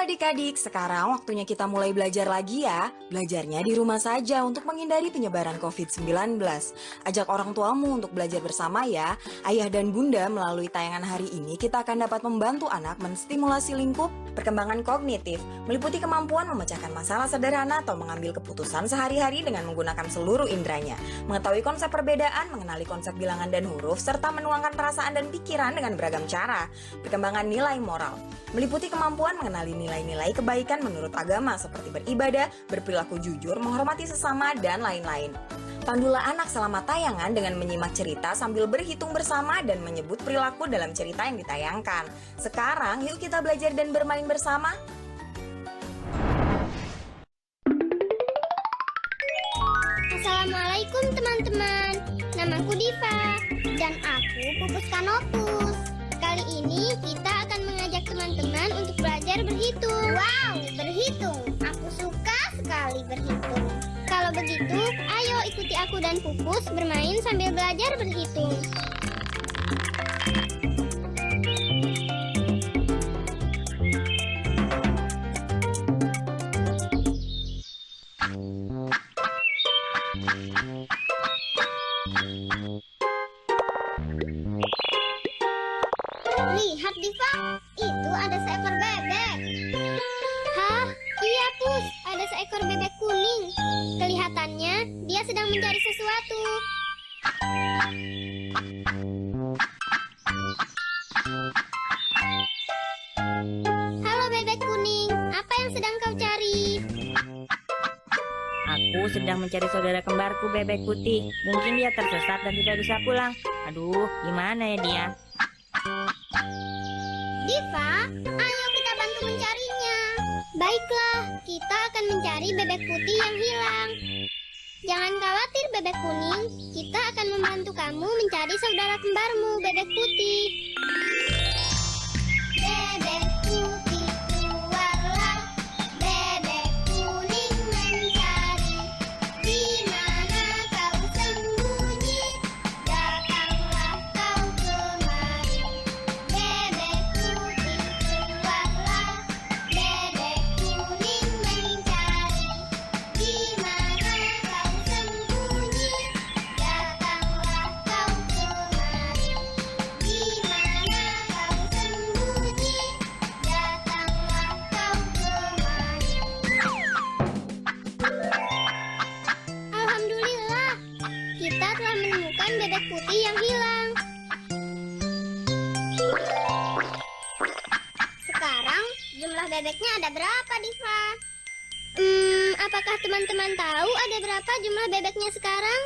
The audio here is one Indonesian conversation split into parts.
adik-adik, sekarang waktunya kita mulai belajar lagi ya. Belajarnya di rumah saja untuk menghindari penyebaran COVID-19. Ajak orang tuamu untuk belajar bersama ya. Ayah dan bunda melalui tayangan hari ini kita akan dapat membantu anak menstimulasi lingkup perkembangan kognitif, meliputi kemampuan memecahkan masalah sederhana atau mengambil keputusan sehari-hari dengan menggunakan seluruh inderanya, mengetahui konsep perbedaan, mengenali konsep bilangan dan huruf, serta menuangkan perasaan dan pikiran dengan beragam cara. Perkembangan nilai moral, meliputi kemampuan mengenali nilai-nilai kebaikan menurut agama seperti beribadah, berperilaku jujur, menghormati sesama, dan lain-lain. Pandulah anak selama tayangan dengan menyimak cerita sambil berhitung bersama dan menyebut perilaku dalam cerita yang ditayangkan. Sekarang yuk kita belajar dan bermain bersama. Assalamualaikum teman-teman, namaku Diva dan aku Pupus Kanopus. Kali ini kita akan mengajak teman-teman untuk belajar berhitung. Wow, berhitung, aku suka sekali berhitung. Kalau begitu, ayo ikuti aku dan Pupus bermain sambil belajar berhitung. Lihat Diva, itu ada seekor bebek. Hah? Iya Pus, ada seekor bebek kuning. Kelihatannya dia sedang mencari sesuatu. Halo bebek kuning, apa yang sedang kau cari? Aku sedang mencari saudara kembarku bebek putih. Mungkin dia tersesat dan tidak bisa pulang. Aduh, gimana ya dia? Diva, ayo kita bantu mencarinya. Baiklah, kita akan mencari bebek putih yang hilang. Jangan khawatir bebek kuning, kita akan membantu kamu mencari saudara kembarmu bebek putih. Bebek putih keluarlah, bebek kuning mencari. Di mana kau sembunyi, datanglah kau kemari. Bebek putih keluarlah, bebek kuning mencari. Di mana kau sembunyi, datanglah kau kemari. Di mana kau sembunyi, datanglah kau kemari. Alhamdulillah, kita telah menemukan bebek putih yang hilang. Sekarang jumlah bebeknya ada berapa, Diva? Apakah teman-teman tahu ada berapa jumlah bebeknya sekarang?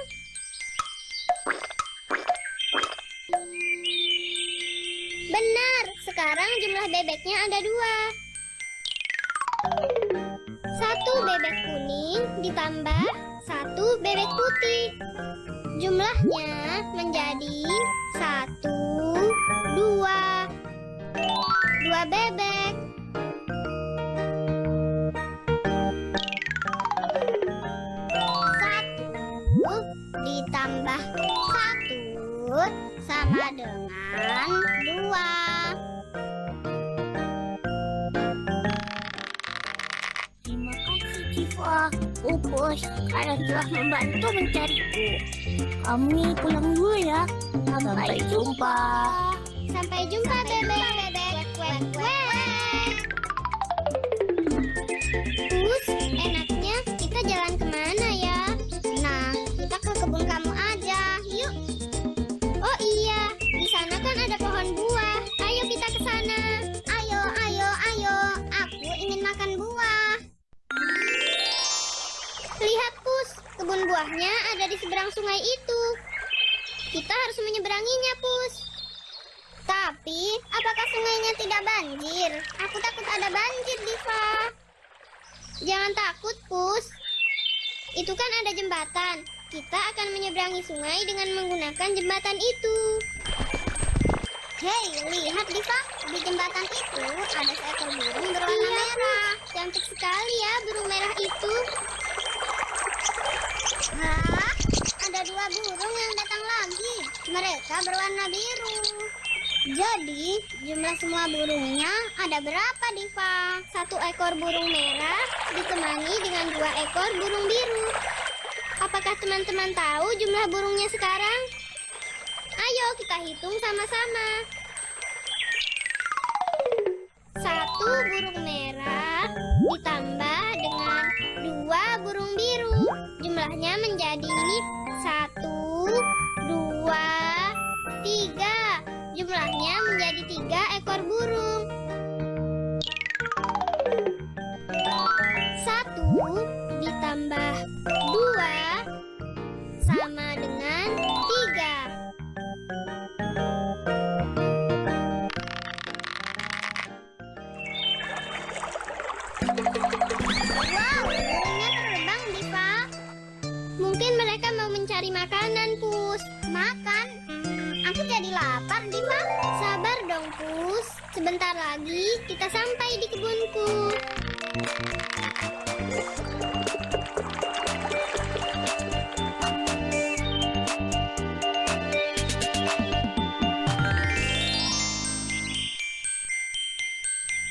Benar, sekarang jumlah bebeknya ada 2. 1 bebek kuning ditambah 1 bebek putih. Jumlahnya menjadi 1, 2. 2 bebek. 1 ditambah 1 sama dengan 2. Terima kasih Diva, Pupus, karena telah membantu mencariku. Kami pulang dulu ya. Sampai jumpa. Sampai jumpa bebek. Kuek. Pus, enaknya kita jalan kemana ya? Nah, kita ke kebun kamu aja. Yuk. Oh iya, di sana kan ada pohon buah. Ayo kita ke sana. Ayo. Aku ingin makan buah. Lihat Pus, kebun buahnya ada di seberang sungai itu. Kita harus menyeberanginya, Pus. Tapi, apakah sungainya tidak banjir? Aku takut ada banjir, Diva. Jangan takut, Pus. Itu kan ada jembatan. Kita akan menyeberangi sungai dengan menggunakan jembatan itu. Hei, lihat Diva. Di jembatan itu ada seekor burung berwarna merah. Cantik sekali ya burung merah itu. Hah? Ada 2 burung yang datang lagi. Mereka berwarna biru. Jadi, jumlah semua burungnya ada berapa, Diva? 1 ekor burung merah ditemani dengan 2 ekor burung biru. Apakah teman-teman tahu jumlah burungnya sekarang? Ayo kita hitung sama-sama. 1 burung merah ditambah dengan 2 burung biru. Jumlahnya menjadi 1, 2, 3. Jumlahnya menjadi 3 ekor burung. 1 ditambah 2 sama dengan 3. Wow, burungnya terbang, Diva. Mungkin mereka mau mencari makanan, Pus. Makan? Aku jadi lapar, Diva. Sabar dong, Pus. Sebentar lagi kita sampai di kebunku.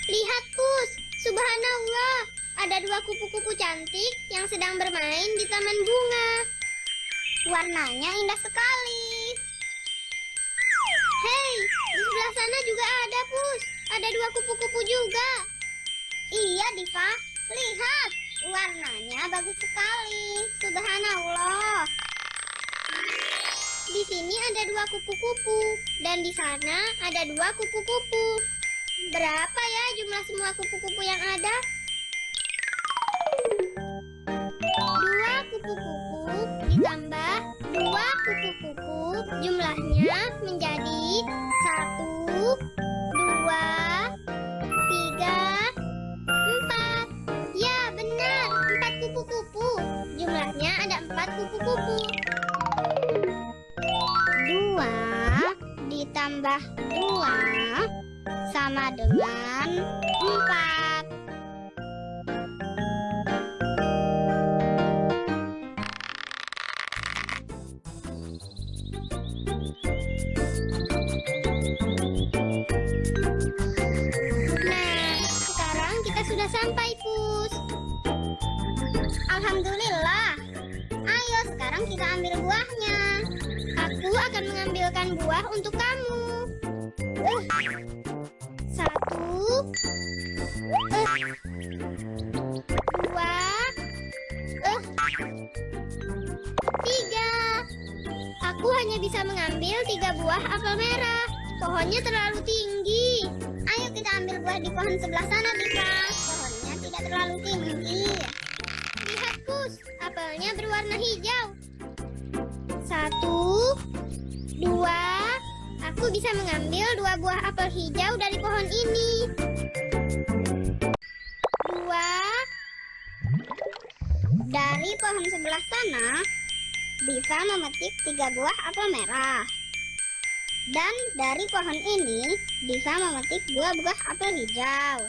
Lihat, Pus. Subhanallah. Ada 2 kupu-kupu cantik yang sedang bermain di taman bunga. Warnanya indah sekali. Hei, di sebelah sana juga ada, Pus. Ada 2 kupu-kupu juga. Iya, Diva. Lihat, warnanya bagus sekali. Subhanallah. Di sini ada 2 kupu-kupu dan di sana ada 2 kupu-kupu. Berapa ya jumlah semua kupu-kupu yang ada? 2 kupu-kupu ditambah 2 kupu-kupu, jumlahnya menjadi 1, 2, 3, 4. Ya, benar, 4 kupu-kupu. Jumlahnya ada 4 kupu-kupu. 2 ditambah 2 sama dengan 4. Nah, sekarang kita sudah sampai, Pus. Alhamdulillah. Ayo, sekarang kita ambil buahnya. Aku akan mengambilkan buah untuk kamu. 1, 2, 3. Aku hanya bisa mengambil 3 buah apel merah. Pohonnya terlalu tinggi. Ayo kita ambil buah di pohon sebelah sana, Diva. Pohonnya tidak terlalu tinggi. Lihat, Pus, apelnya berwarna hijau. 1, 2. Aku bisa mengambil 2 buah apel hijau dari pohon ini. 2. Dari pohon sebelah sana, bisa memetik 3 buah apel merah. Dan dari pohon ini, bisa memetik 2 buah apel hijau.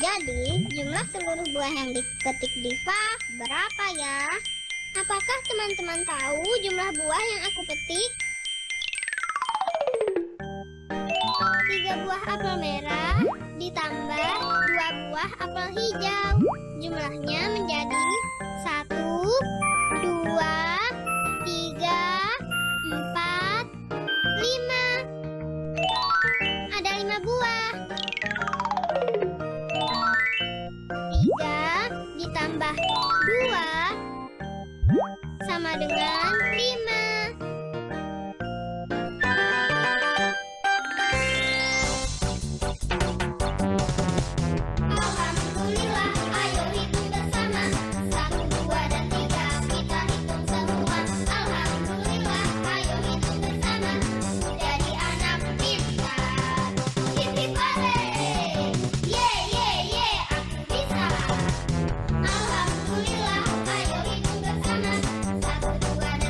Jadi, jumlah seluruh buah yang dipetik Diva berapa ya? Apakah teman-teman tahu jumlah buah yang aku petik? 3 buah apel merah ditambah 2 buah apel hijau. Jumlahnya menjadi 1, 2, 3, 4, 5. Ada 5 buah. 3 ditambah 2 sama dengan 5. Alhamdulillah, ayo hitung bersama. 1, 2, dan 3, kita hitung semua. Alhamdulillah, ayo hitung bersama. Jadi anak pintar. Hip hip hooray. Ye ye ye, aku bisa. Alhamdulillah, ayo hitung bersama. 1, 2, dan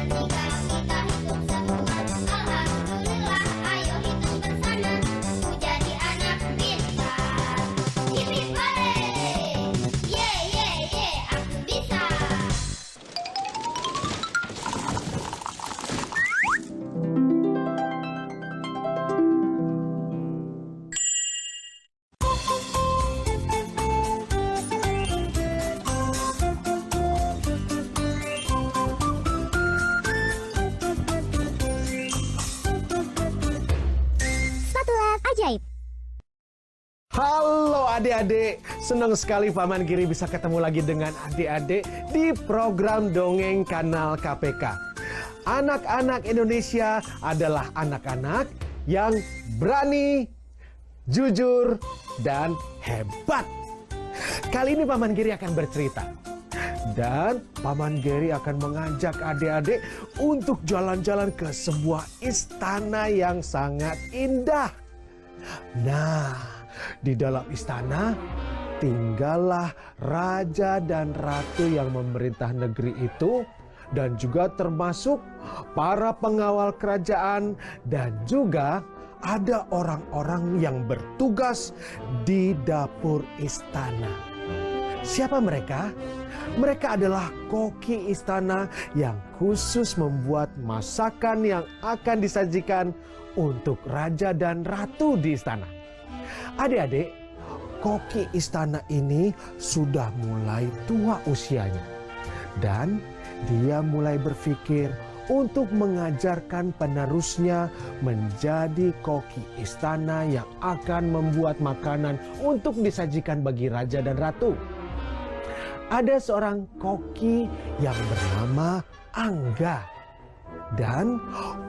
Halo adik-adik, senang sekali Paman Giri bisa ketemu lagi dengan adik-adik di program Dongeng Kanal KPK. Anak-anak Indonesia adalah anak-anak yang berani, jujur, dan hebat. Kali ini Paman Giri akan bercerita. Dan Paman Giri akan mengajak adik-adik untuk jalan-jalan ke sebuah istana yang sangat indah. Nah, di dalam istana tinggallah raja dan ratu yang memerintah negeri itu, dan juga termasuk para pengawal kerajaan, dan juga ada orang-orang yang bertugas di dapur istana. Siapa mereka? Mereka adalah koki istana yang khusus membuat masakan yang akan disajikan untuk raja dan ratu di istana. Adik-adik, koki istana ini sudah mulai tua usianya. Dan dia mulai berpikir untuk mengajarkan penerusnya menjadi koki istana yang akan membuat makanan untuk disajikan bagi raja dan ratu. Ada seorang koki yang bernama Angga. Dan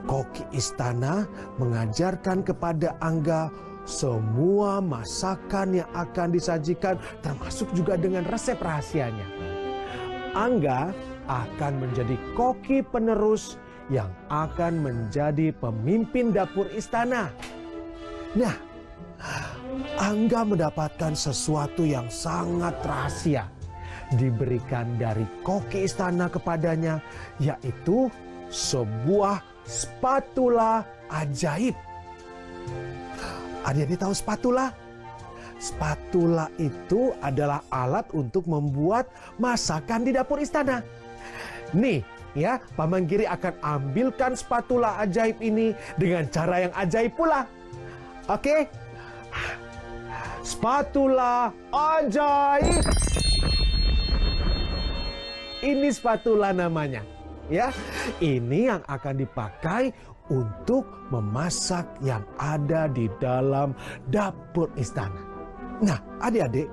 koki istana mengajarkan kepada Angga semua masakan yang akan disajikan, termasuk juga dengan resep rahasianya. Angga akan menjadi koki penerus yang akan menjadi pemimpin dapur istana. Nah, Angga mendapatkan sesuatu yang sangat rahasia diberikan dari koki istana kepadanya, yaitu sebuah spatula ajaib. Adik-adik tahu spatula? Spatula itu adalah alat untuk membuat masakan di dapur istana. Nih ya, Paman Giri akan ambilkan spatula ajaib ini dengan cara yang ajaib pula. Oke? Spatula ajaib. Ini spatula namanya, ya. Ini yang akan dipakai untuk memasak yang ada di dalam dapur istana. Nah, adik-adik,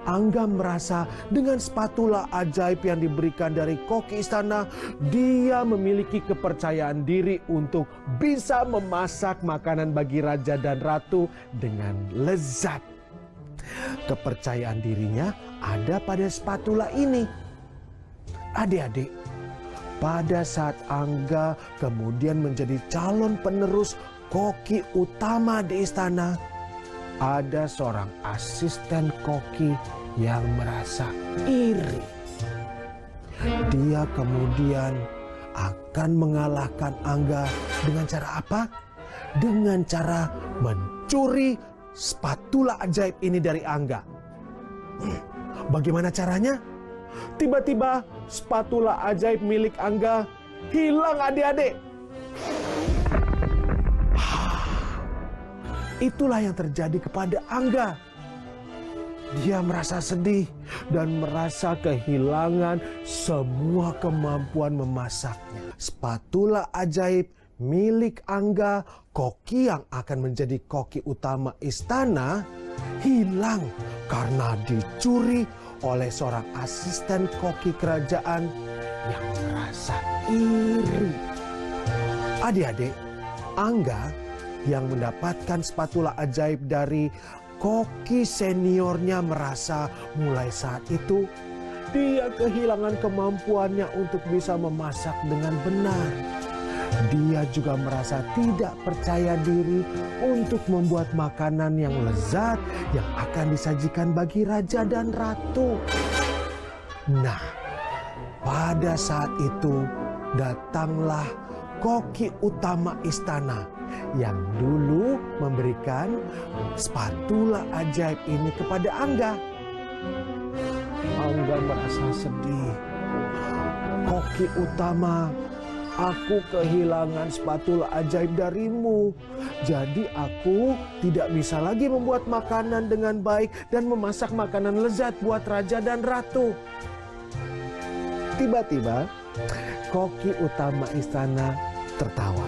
Angga merasa dengan spatula ajaib yang diberikan dari koki istana, dia memiliki kepercayaan diri untuk bisa memasak makanan bagi raja dan ratu dengan lezat. Kepercayaan dirinya ada pada spatula ini. Adik-adik, pada saat Angga kemudian menjadi calon penerus koki utama di istana, ada seorang asisten koki yang merasa iri. Dia kemudian akan mengalahkan Angga dengan cara apa? Dengan cara mencuri spatula ajaib ini dari Angga. Bagaimana caranya? Tiba-tiba spatula ajaib milik Angga hilang, adik-adik. Itulah yang terjadi kepada Angga. Dia merasa sedih dan merasa kehilangan semua kemampuan memasaknya. Spatula ajaib milik Angga, koki yang akan menjadi koki utama istana, hilang karena dicuri oleh seorang asisten koki kerajaan yang merasa iri. Adik-adik, Angga yang mendapatkan spatula ajaib dari koki seniornya merasa mulai saat itu dia kehilangan kemampuannya untuk bisa memasak dengan benar. Dia juga merasa tidak percaya diri untuk membuat makanan yang lezat yang akan disajikan bagi raja dan ratu. Nah, pada saat itu datanglah koki utama istana yang dulu memberikan spatula ajaib ini kepada Angga. Angga merasa sedih. Koki utama, aku kehilangan spatula ajaib darimu. Jadi aku tidak bisa lagi membuat makanan dengan baik dan memasak makanan lezat buat raja dan ratu. Tiba-tiba koki utama istana tertawa.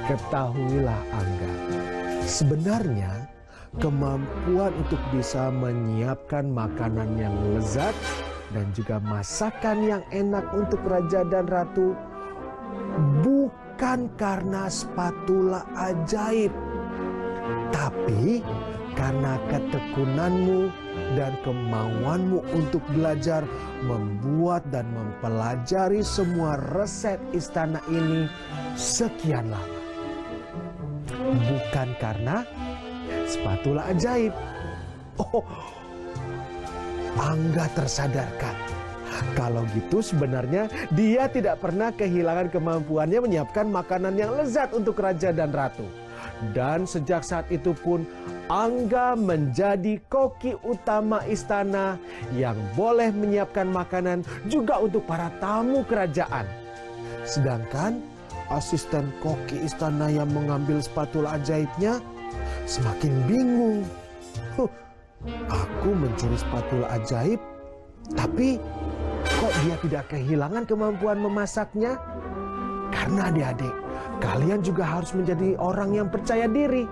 Ketahuilah Angga, sebenarnya kemampuan untuk bisa menyiapkan makanan yang lezat dan juga masakan yang enak untuk raja dan ratu bukan karena spatula ajaib, tapi karena ketekunanmu dan kemauanmu untuk belajar membuat dan mempelajari semua resep istana ini sekian lama. Bukan karena spatula ajaib. Oh, Angga tersadarkan. Kalau gitu sebenarnya dia tidak pernah kehilangan kemampuannya menyiapkan makanan yang lezat untuk raja dan ratu. Dan sejak saat itu pun Angga menjadi koki utama istana yang boleh menyiapkan makanan juga untuk para tamu kerajaan. Sedangkan asisten koki istana yang mengambil spatula ajaibnya semakin bingung. Aku mencuri spatula ajaib, tapi kok dia tidak kehilangan kemampuan memasaknya? Karena adik-adik, kalian juga harus menjadi orang yang percaya diri.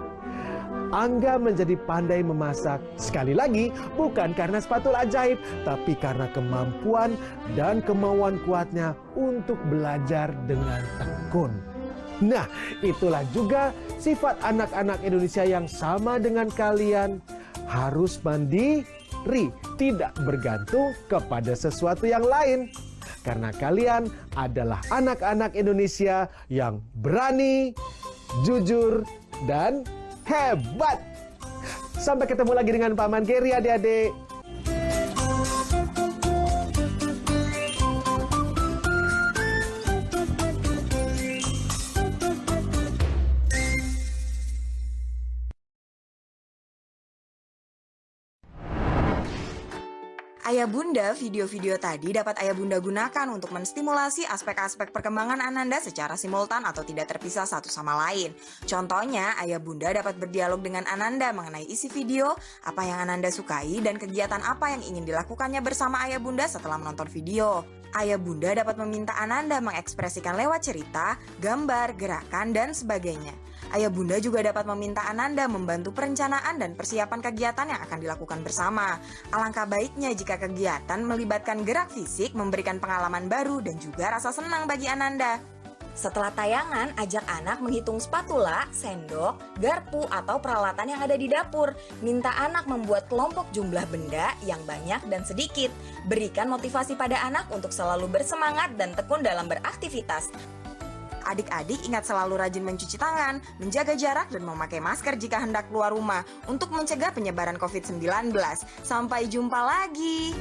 Angga menjadi pandai memasak, sekali lagi bukan karena spatula ajaib, tapi karena kemampuan dan kemauan kuatnya untuk belajar dengan tekun. Nah, itulah juga sifat anak-anak Indonesia yang sama dengan kalian. Harus mandiri, tidak bergantung kepada sesuatu yang lain. Karena kalian adalah anak-anak Indonesia yang berani, jujur, dan hebat. Sampai ketemu lagi dengan Paman Geri, adik-adik. Ayah Bunda, video-video tadi dapat Ayah Bunda gunakan untuk menstimulasi aspek-aspek perkembangan Ananda secara simultan atau tidak terpisah satu sama lain. Contohnya, Ayah Bunda dapat berdialog dengan Ananda mengenai isi video, apa yang Ananda sukai, dan kegiatan apa yang ingin dilakukannya bersama Ayah Bunda setelah menonton video. Ayah Bunda dapat meminta Ananda mengekspresikan lewat cerita, gambar, gerakan, dan sebagainya. Ayah Bunda juga dapat meminta Ananda membantu perencanaan dan persiapan kegiatan yang akan dilakukan bersama. Alangkah baiknya jika kegiatan melibatkan gerak fisik, memberikan pengalaman baru, dan juga rasa senang bagi Ananda. Setelah tayangan, ajak anak menghitung spatula, sendok, garpu, atau peralatan yang ada di dapur. Minta anak membuat kelompok jumlah benda yang banyak dan sedikit. Berikan motivasi pada anak untuk selalu bersemangat dan tekun dalam beraktivitas. Adik-adik ingat selalu rajin mencuci tangan, menjaga jarak, dan memakai masker jika hendak keluar rumah untuk mencegah penyebaran COVID-19. Sampai jumpa lagi!